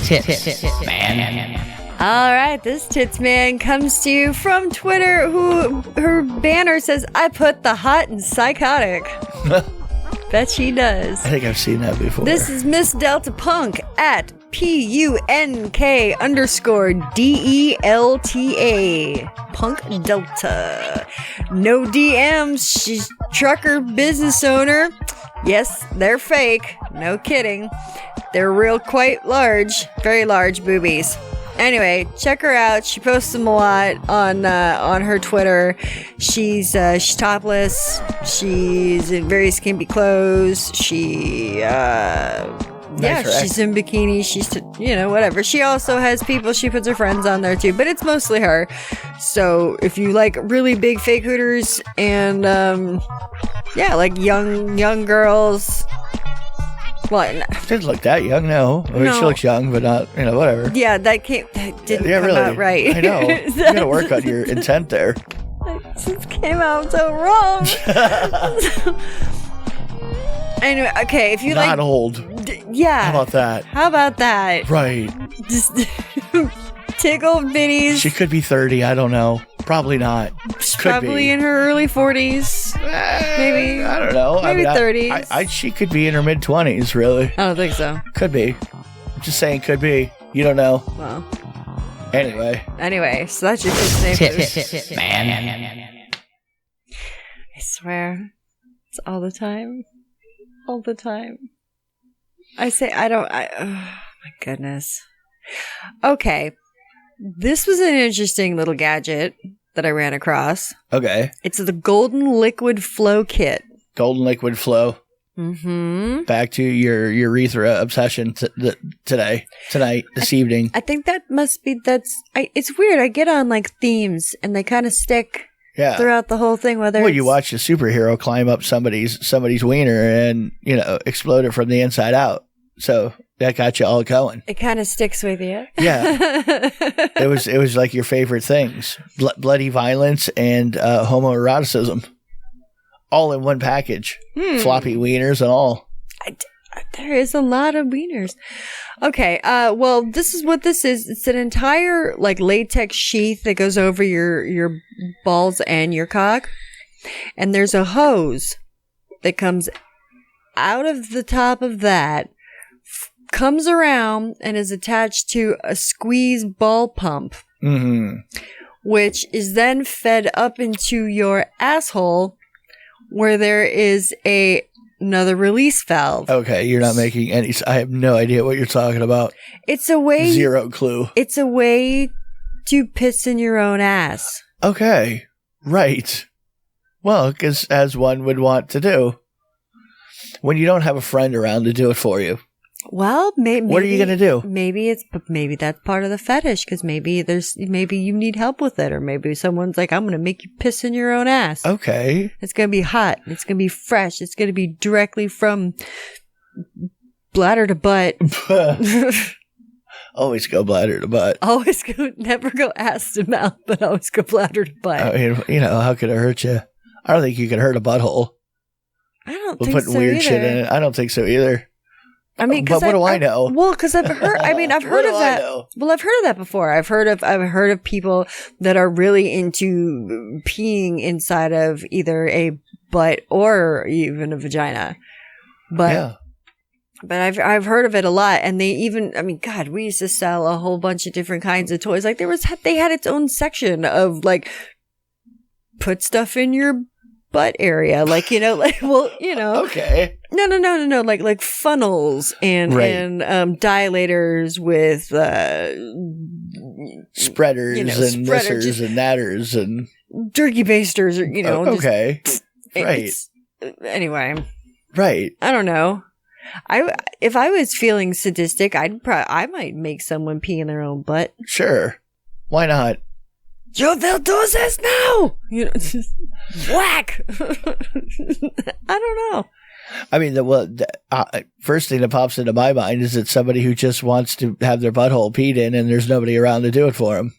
Tits Man. All right, this Tits Man comes to you from Twitter, who her banner says, "I put the hot and psychotic." Bet she does. I think I've seen that before. This is Miss Delta Punk at PUNK_DELTA. Punk Delta. No DMs. She's trucker business owner. Yes, they're fake. No kidding. They're real quite large. Very large boobies. Anyway, check her out. She posts them a lot on her Twitter. She's topless. She's in very skimpy clothes. She's in bikini. She's whatever. She also has people. She puts her friends on there too, but it's mostly her. So if you like really big fake hooters and like young girls. Well, she doesn't look that young, no. I mean, she looks young, but not, whatever. Yeah, that didn't come out right. I know. You gotta work on your intent there. It came out so wrong. Anyway, okay, if you not old. Yeah. How about that? Right. Just tickled bitties. She could be 30, I don't know. Probably not. Probably in her early 40s. Maybe. I don't know. Maybe 30s. She could be in her mid-20s, really. I don't think so. Could be. I'm just saying could be. You don't know. Well. Anyway, so that's your kid's name. Man. I swear. It's all the time. All the time. Oh my goodness. Okay. This was an interesting little gadget that I ran across. Okay. It's the Golden Liquid Flow Kit. Golden Liquid Flow. Mm-hmm. Back to your urethra obsession tonight, this evening. I think that must be, it's weird. I get on themes and they kind of stick throughout the whole thing. Well, you watch a superhero climb up somebody's wiener and, explode it from the inside out. So that got you all going. It kind of sticks with you. Yeah. It was like your favorite things. Bloody violence and homoeroticism. All in one package. Floppy wieners and all. There is a lot of wieners. Okay, well, this is what this is. It's an entire, like, latex sheath that goes over your balls and your cock. And there's a hose that comes out of the top of that, comes around, and is attached to a squeeze ball pump. Mm-hmm. Which is then fed up into your asshole, where there is another release valve. Okay, you're not making any... I have no idea what you're talking about. It's a way... Zero clue. It's a way to piss in your own ass. Okay, right. Well, because as one would want to do. When you don't have a friend around to do it for you. Well, maybe... What are you going to do? Maybe that's part of the fetish, because maybe you need help with it, or maybe someone's like, I'm going to make you piss in your own ass. Okay. It's going to be hot. It's going to be fresh. It's going to be directly from bladder to butt. Always go bladder to butt. Never go ass to mouth, but always go bladder to butt. I mean, how could it hurt you? I don't think you could hurt a butthole. I don't We're think putting so weird either. shit in it. I don't think so either. I mean, but what do I know? Well, because I've heard. I mean, I've heard of that. Well, I've heard of that before. I've heard of people that are really into peeing inside of either a butt or even a vagina. But I've heard of it a lot, and they even. I mean, God, we used to sell a whole bunch of different kinds of toys. Like they had its own section of like put stuff in your butt area, like, okay, no, like funnels and dilators with spreaders and nissers and natters and turkey basters, or okay, right. Anyway, right. I don't know. If I was feeling sadistic, I might make someone pee in their own butt. Sure, why not? Yo will do this now. Just whack. I don't know. I mean, the first thing that pops into my mind is that somebody who just wants to have their butthole peed in, and there's nobody around to do it for them.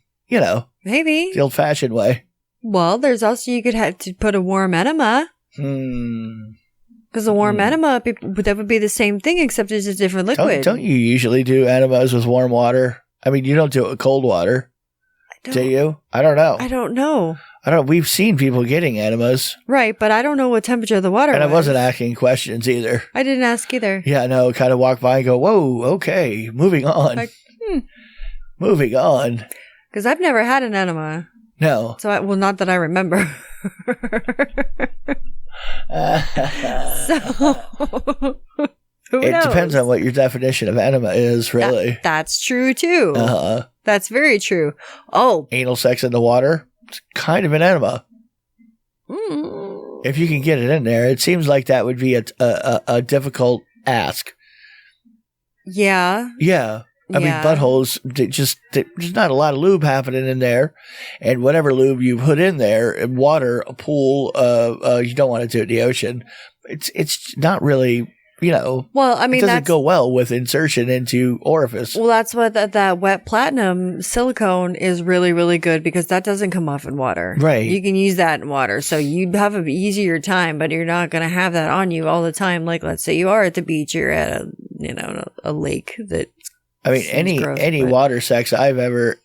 Maybe the old-fashioned way. Well, there's also you could have to put a warm enema. Because a warm enema, that would be the same thing, except it's a different liquid. Don't you usually do enemas with warm water? I mean, you don't do it with cold water. Do you? I don't know. I don't know. We've seen people getting enemas. Right, but I don't know what temperature the water and was. I wasn't asking questions either. I didn't ask either. Yeah, no, kind of walk by and go, whoa, okay, moving on. Like, Moving on. Because I've never had an enema. No. So, not that I remember. It depends on what your definition of enema is, really. That's true, too. That's very true. Oh. Anal sex in the water? It's kind of an enema. If you can get it in there, it seems like that would be a difficult ask. Yeah. Yeah. I mean, buttholes, there's not a lot of lube happening in there. And whatever lube you put in there, in water, a pool, you don't want to do it in the ocean. It's not really... well, I mean, it doesn't go well with insertion into orifice. Well, that's what that wet platinum silicone is really, really good, because that doesn't come off in water. Right. You can use that in water. So you'd have an easier time, but you're not going to have that on you all the time. Like, let's say you are at the beach, you're at a lake that. I mean, any water sex I've ever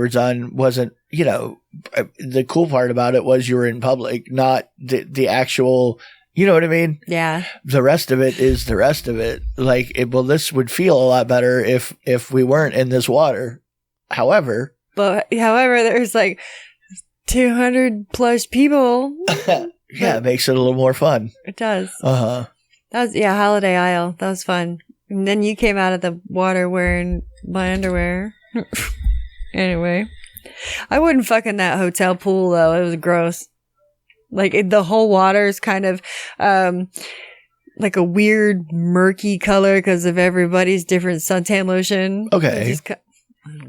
done wasn't, the cool part about it was you were in public, not the actual. You know what I mean? Yeah. The rest of it is the rest of it. Like, this would feel a lot better if we weren't in this water. However, there's like 200 plus people. Yeah, it makes it a little more fun. It does. That was, Holiday Isle. That was fun. And then you came out of the water wearing my underwear. Anyway, I wouldn't fuck in that hotel pool, though. It was gross. Like, the whole water is kind of like a weird murky color because of everybody's different suntan lotion. Okay.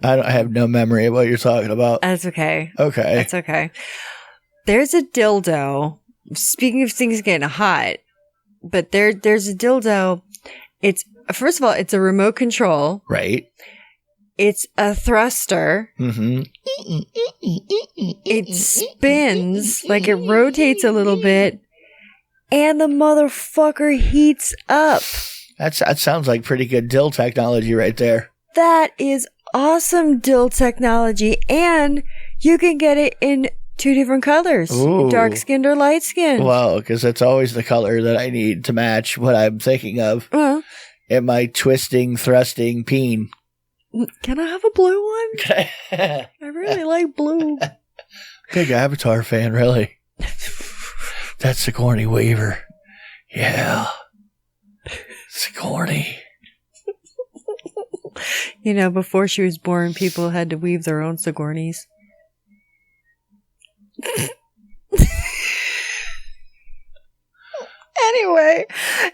I have no memory of what you're talking about. That's okay. Okay. That's okay. There's a dildo. Speaking of things getting hot, but there's a dildo. It's first of all, it's a remote control. Right. It's a thruster. Mm-hmm. It spins, like it rotates a little bit, and the motherfucker heats up. That sounds like pretty good dill technology right there. That is awesome dill technology, and you can get it in 2 different colors. Ooh. Dark skinned or light skinned. Well, because it's always the color that I need to match what I'm thinking of in my twisting, thrusting peen. Can I have a blue one? I really like blue. Big Avatar fan, really. That's Sigourney Weaver. Yeah. Sigourney. You know, before she was born, people had to weave their own Sigourneys. Anyway,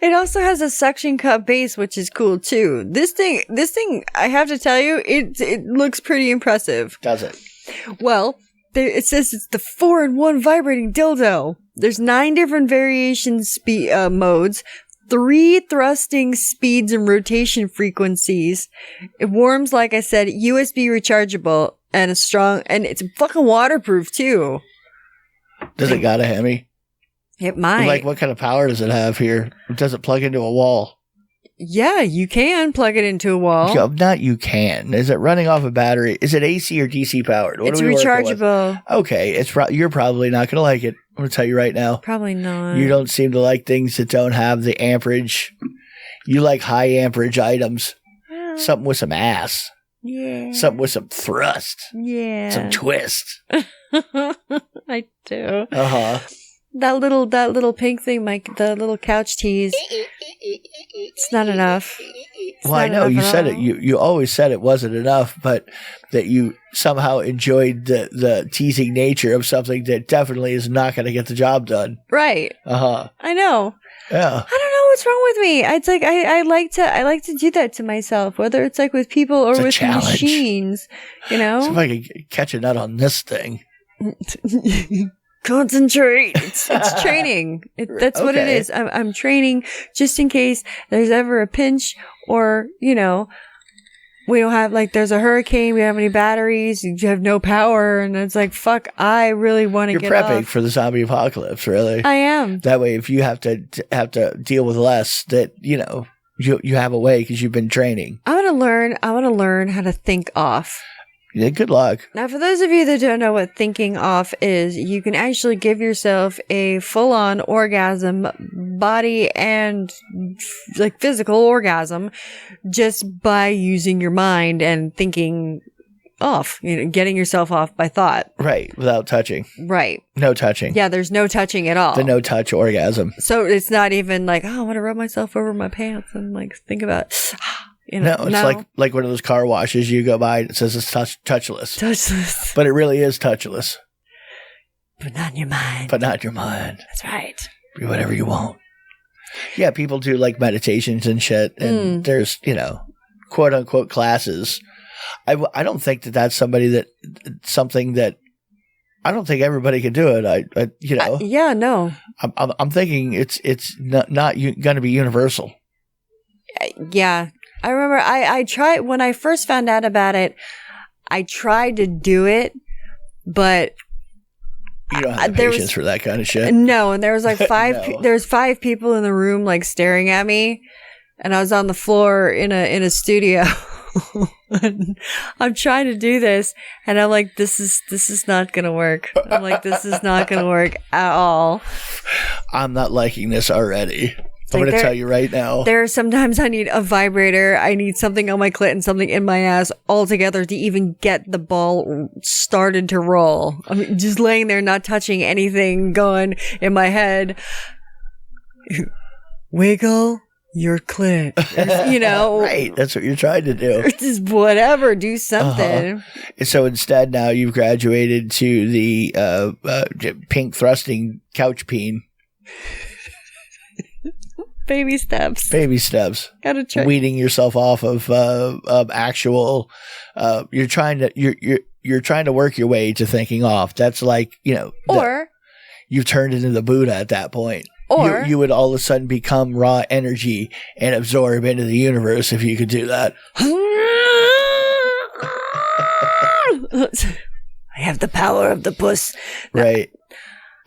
it also has a suction cup base, which is cool too. This thing, I have to tell you, it looks pretty impressive. Does it? Well, it says it's the 4-in-1 vibrating dildo. There's 9 different variation modes, 3 thrusting speeds and rotation frequencies. It warms, like I said, USB rechargeable, and it's fucking waterproof too. Does it got a Hemi? It might. Like, what kind of power does it have here? Does it plug into a wall? Yeah, you can plug it into a wall. Not you can. Is it running off a battery? Is it AC or DC powered? It's rechargeable. Okay, you're probably not going to like it. I'm going to tell you right now. Probably not. You don't seem to like things that don't have the amperage. You like high amperage items. Yeah. Something with some ass. Yeah. Something with some thrust. Yeah. Some twist. I do. Uh-huh. That little pink thing, Mike, the little couch tease. It's not enough. Well, I know you said it. You always said it wasn't enough, but that you somehow enjoyed the teasing nature of something that definitely is not going to get the job done. Right. Uh-huh. I know. Yeah. I don't know what's wrong with me. It's like I like to do that to myself, whether it's like with people or with machines. You know. See if I can catch a nut on this thing. Concentrate. It's training. That's what it is. I'm training just in case there's ever a pinch, or we don't have, like, there's a hurricane, we don't have any batteries, you have no power, and it's like, fuck, I really want to get off. You're prepping for the zombie apocalypse, really. I am. That way, if you have to deal with less, that you have a way because you've been training. I want to learn how to think off. Yeah, good luck. Now, for those of you that don't know what thinking off is, you can actually give yourself a full-on orgasm, body and like physical orgasm, just by using your mind and thinking off, getting yourself off by thought. Right, without touching. Right. No touching. Yeah, there's no touching at all. The no touch orgasm. So it's not even like, I want to rub myself over my pants and like think about No, it's like one of those car washes you go by and it says it's touchless. Touchless. But it really is touchless. But not in your mind. That's right. Be whatever you want. Yeah, people do like meditations and shit, and there's, quote unquote classes. I don't think that's something that I don't think everybody can do it. Yeah, no. I'm thinking it's not going to be universal. Yeah. I remember I tried, when I first found out about it, I tried to do it, but you don't have the patience for that kind of shit. No, and there was like there's 5 people in the room like staring at me, and I was on the floor in a studio. And I'm trying to do this, and I'm like, this is not gonna work. I'm like, this is not gonna work at all. I'm not liking this already. I'm going to tell you right now. There are sometimes I need a vibrator. I need something on my clit and something in my ass all together to even get the ball started to roll. I mean, just laying there, not touching anything, going in my head, wiggle your clit. Right. That's what you're trying to do. Just whatever. Do something. Uh-huh. So instead, now you've graduated to the pink thrusting couch peen. Baby steps. Gotta try. Weeding yourself off of actual. You're trying to work your way to thinking off. That's like, or you've turned into the Buddha at that point. Or you would all of a sudden become raw energy and absorb into the universe if you could do that. I have the power of the puss. Right.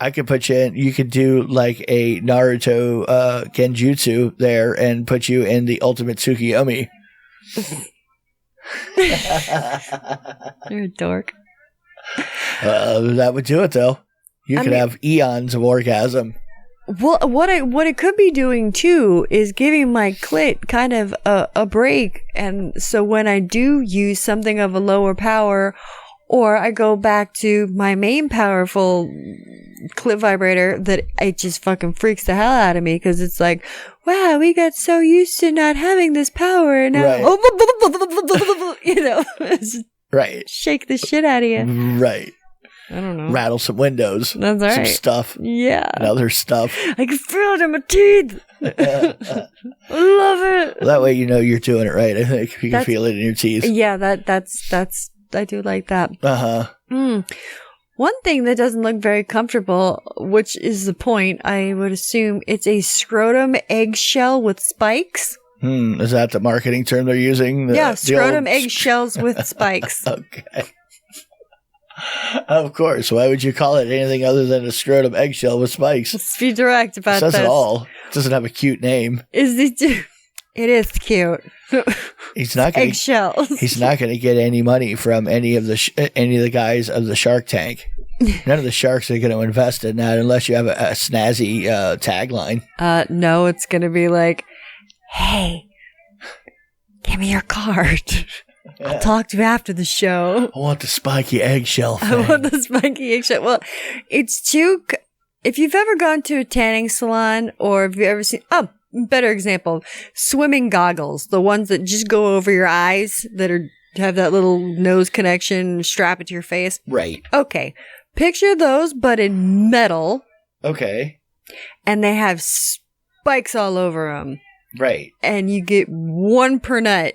I could put you in, you could do like a Naruto genjutsu there and put you in the ultimate Tsukiyomi. You're a dork. That would do it though. You could have eons of orgasm. Well, what it could be doing too is giving my clit kind of a break, and so when I do use something of a lower power, or I go back to my main powerful clit vibrator, that it just fucking freaks the hell out of me because it's like, wow, we got so used to not having this power, and now, Right. you know, Right. shake the shit out of you. Right. I don't know. Rattle some windows. That's Some right. stuff. Yeah. And other stuff. I can feel it in my teeth. I love it. That way you know you're doing it right. I think you can feel it in your teeth. Yeah, that's I do like that. Uh-huh. One thing that doesn't look very comfortable, which is the point, I would assume it's a scrotum eggshell with spikes. Is that the marketing term they're using? Yeah, scrotum eggshells with spikes. Okay. Of course. Why would you call it anything other than a scrotum eggshell with spikes? Let's be direct about Says this. it all. It doesn't have a cute name. It is cute. He's not going Eggshells. He's not going to get any money from any of the guys of the Shark Tank. None of the sharks are going to invest in that unless you have a snazzy tagline. No, it's going to be like, hey, give me your card. I'll talk to you after the show. I want the spiky eggshell thing. I want the spiky eggshell. Well, it's too... If you've ever gone to a tanning salon, or have you ever seen... Oh, better example. Swimming goggles. The ones that just go over your eyes, that have that little nose connection, strap it to your face. Right. Okay. Picture those, but in metal. Okay. And they have spikes all over them. Right. And you get one per nut.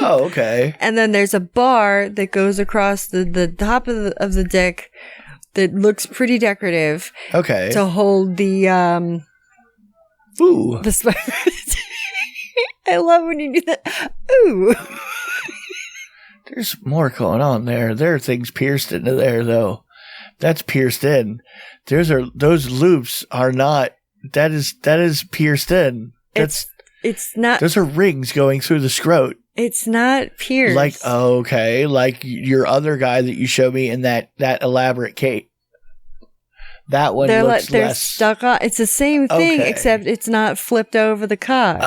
Oh, okay. And then there's a bar that goes across the top of the dick that looks pretty decorative. Okay. To hold the Ooh. the spikes. I love when you do that. Ooh. There's more going on there. There are things pierced into there, though. That's pierced in. Those loops are not. That is pierced in. It's not. Those are rings going through the scrot. It's not pierced. Like, okay, like your other guy that you showed me in that elaborate cape. That one looks they're less stuck on. It's the same thing, Okay. except it's not flipped over the cock.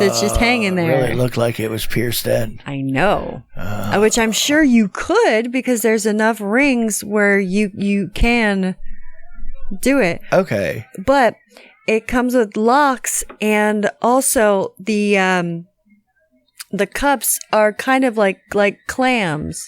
It's just hanging there. Really looked like it was pierced in. I know, which I'm sure you could, because there's enough rings where you can do it. Okay. But it comes with locks, and also the cups are kind of like clams.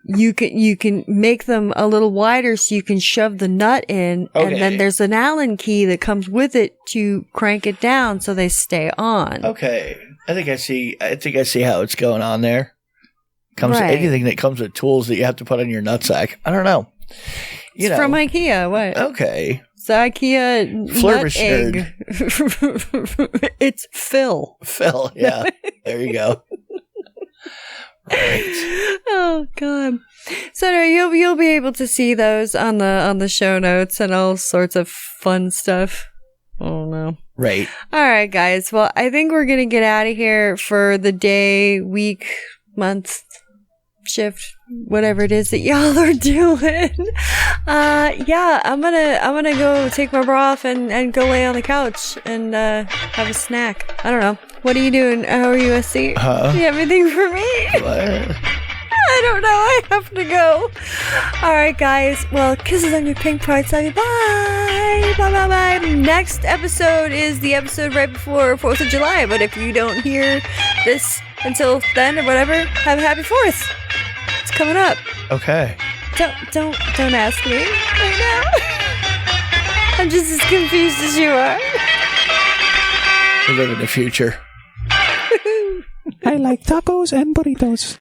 You can make them a little wider so you can shove the nut in, Okay. and then there's an Allen key that comes with it to crank it down so they stay on. Okay. I think I see how it's going on there. Right. Anything that comes with tools that you have to put on your nutsack. I don't know. It's from IKEA. What? Okay. It's the IKEA nut egg. It's Phil. Phil, yeah. There you go. Right. Oh God! So anyway, you'll be able to see those on the show notes and all sorts of fun stuff. Oh no! Right. All right, guys. Well, I think we're gonna get out of here for the day, week, month, shift, whatever it is that y'all are doing. Yeah, I'm gonna go take my bra off and go lay on the couch and have a snack. I don't know. What are you doing? How are you, USC? Do you have anything for me? What? I don't know. I have to go. All right, guys. Well, kisses on your pink parts. Love you. Bye. Bye, bye, bye. Next episode is the episode right before 4th of July. But if you don't hear this until then or whatever, have a happy 4th. It's coming up. Okay. Don't ask me right now. I'm just as confused as you are. We live in the future. I like tacos and burritos.